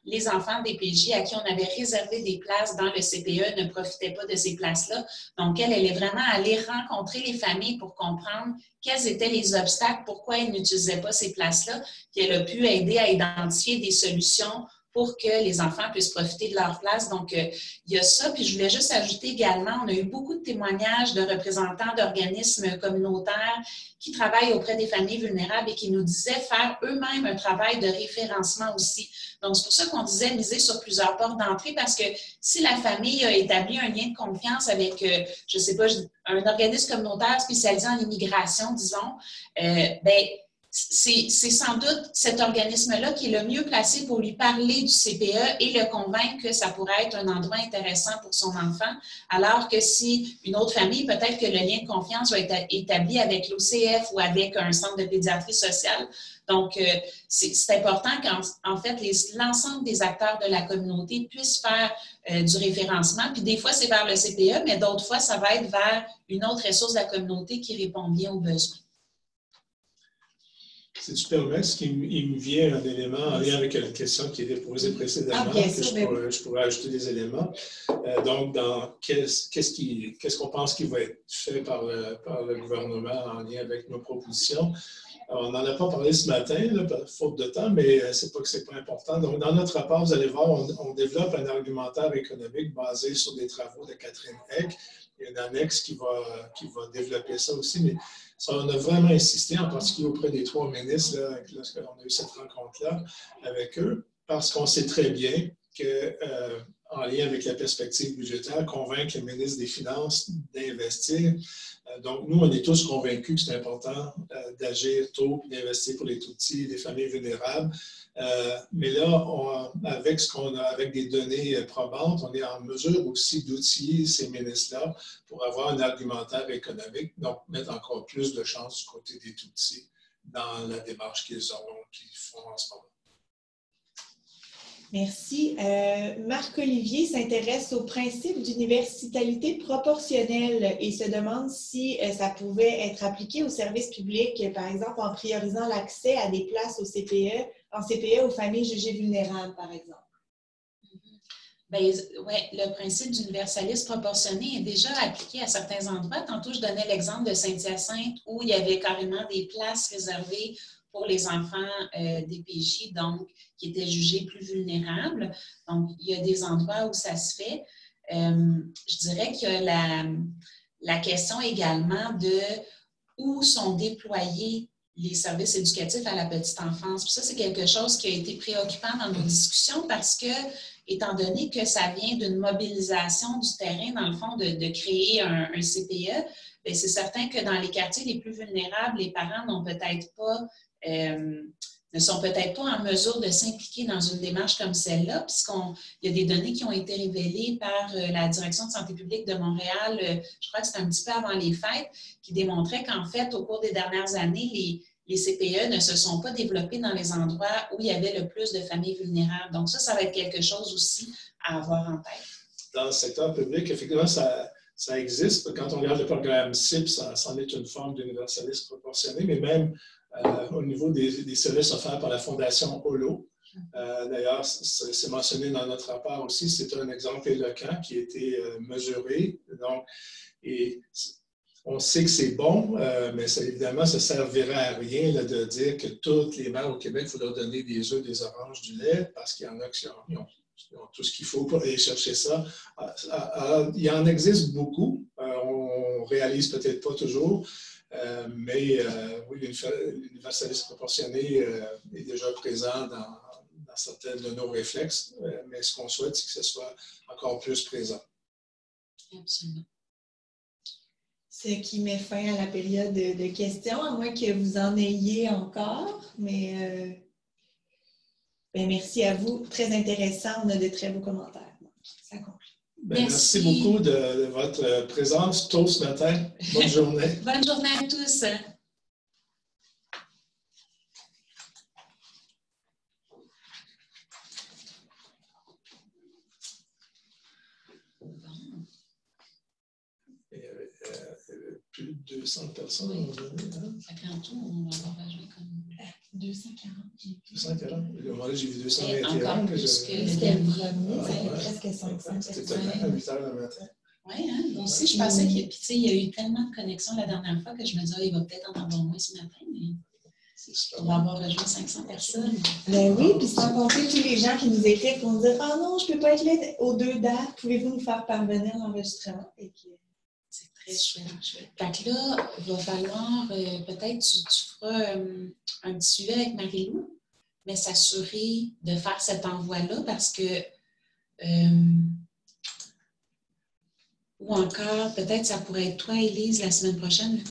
A: les enfants de DPJ à qui on avait réservé des places dans le CPE ne profitaient pas de ces places-là. Donc, elle est vraiment allée rencontrer les familles pour comprendre quels étaient les obstacles, pourquoi elles n'utilisaient pas ces places-là. Puis, elle a pu aider à identifier des solutions pour que les enfants puissent profiter de leur place. Donc, il y a ça. Puis, je voulais juste ajouter également, on a eu beaucoup de témoignages de représentants d'organismes communautaires qui travaillent auprès des familles vulnérables et qui nous disaient faire eux-mêmes un travail de référencement aussi. Donc, c'est pour ça qu'on disait miser sur plusieurs portes d'entrée parce que si la famille a établi un lien de confiance avec, je ne sais pas, un organisme communautaire spécialisé en immigration, disons, bien, c'est sans doute cet organisme-là qui est le mieux placé pour lui parler du CPE et le convaincre que ça pourrait être un endroit intéressant pour son enfant, alors que si une autre famille, peut-être que le lien de confiance va être établi avec l'OCF ou avec un centre de pédiatrie sociale. Donc, c'est important qu'en fait, l'ensemble des acteurs de la communauté puissent faire du référencement. Puis des fois, c'est vers le CPE, mais d'autres fois, ça va être vers une autre ressource de la communauté qui répond bien aux besoins.
B: Si tu permets, il me vient un élément en lien avec la question qui était posée précédemment, je pourrais ajouter des éléments. Donc, qu'est-ce qu'on pense qui va être fait par le gouvernement en lien avec nos propositions? Alors, on n'en a pas parlé ce matin, là, faute de temps, mais c'est pas que c'est pas important. Donc, dans notre rapport, vous allez voir, on développe un argumentaire économique basé sur des travaux de Catherine Eck. Il y a une annexe qui va développer ça aussi, mais ça, on a vraiment insisté, en particulier auprès des 3 ministres, lorsqu'on a eu cette rencontre-là avec eux, parce qu'on sait très bien que, en lien avec la perspective budgétaire, convaincre le ministre des Finances d'investir. Donc, nous, on est tous convaincus que c'est important d'agir tôt et d'investir pour les tout-petits, les familles vulnérables. Mais là, avec ce qu'on a, avec des données probantes, on est en mesure aussi d'outiller ces ministres-là pour avoir un argumentaire économique, donc mettre encore plus de chances du côté des tout-petits dans la démarche qu'ils font en ce moment.
C: Merci. Marc-Olivier s'intéresse au principe d'universalité proportionnelle et se demande si ça pouvait être appliqué aux services publics, par exemple en priorisant l'accès à des places au CPE, en CPE aux familles jugées vulnérables, par exemple.
A: Bien, oui, le principe d'universalisme proportionné est déjà appliqué à certains endroits. Tantôt, je donnais l'exemple de Saint-Hyacinthe où il y avait carrément des places réservées pour les enfants DPJ, donc qui étaient jugés plus vulnérables. Donc, il y a des endroits où ça se fait. Je dirais qu'il y a la question également de où sont déployés les services éducatifs à la petite enfance. Puis ça, c'est quelque chose qui a été préoccupant dans nos discussions parce que, étant donné que ça vient d'une mobilisation du terrain, dans le fond, de créer un CPE, bien, c'est certain que dans les quartiers les plus vulnérables, les parents n'ont peut-être pas, ne sont peut-être pas en mesure de s'impliquer dans une démarche comme celle-là, puisqu'il y a des données qui ont été révélées par la Direction de santé publique de Montréal, je crois que c'était un petit peu avant les fêtes, qui démontraient qu'en fait, au cours des dernières années, les CPE ne se sont pas développés dans les endroits où il y avait le plus de familles vulnérables. Donc ça va être quelque chose aussi à avoir en tête. Dans
B: le secteur public, effectivement, ça existe. Quand on regarde le programme CIP, ça en est une forme d'universalisme proportionné, mais même au niveau des services offerts par la Fondation Holo. D'ailleurs, c'est mentionné dans notre rapport aussi, c'est un exemple éloquent qui a été mesuré. Donc, on sait que c'est bon, mais évidemment, ça ne servirait à rien là, de dire que toutes les mères au Québec, il faut leur donner des œufs, des oranges, du lait, parce qu'il y en a qui ont tout ce qu'il faut pour aller chercher ça. Il y en existe beaucoup. On ne réalise peut-être pas toujours. Mais oui, l'universalisme proportionné est déjà présent dans certains de nos réflexes, mais ce qu'on souhaite, c'est que ce soit encore plus présent.
A: Absolument.
C: Ce qui met fin à la période de questions, à moins que vous en ayez encore, mais merci à vous. Très intéressant, on a de très beaux commentaires. Ça conclut.
B: Merci beaucoup de votre présence tôt ce matin. Bonne journée.
A: Bonne journée à tous.
B: 200 personnes
A: Oui.
B: ont donné. Hein?
A: Fait qu'en tout, on va avoir rejoint comme
C: 240.
B: 240. Moi, j'ai vu
A: Et
B: 221.
A: encore plus que
C: C'était le premier,
B: Ah,
C: ça fait
B: ouais.
C: presque 500
B: C'était
C: personnes.
B: étonnant, à 8 heures le matin.
A: Oui, hein? Moi aussi, je pensais qu'il y a eu tellement de connexions la dernière fois que je me disais, il va peut-être en avoir moins ce matin, mais on va avoir rejoint 500 personnes.
C: Ben oui, puis sans compter tous les gens qui nous écrivent pour nous dire « Ah non, je ne peux pas être là aux 2 dates, pouvez-vous nous faire parvenir l'enregistrement? »
A: C'est très chouette. Fait que là, il va falloir, peut-être, tu feras un petit suivi avec Marie-Lou, mais s'assurer de faire cet envoi-là parce que, ou encore, peut-être, ça pourrait être toi, Élise, la semaine prochaine,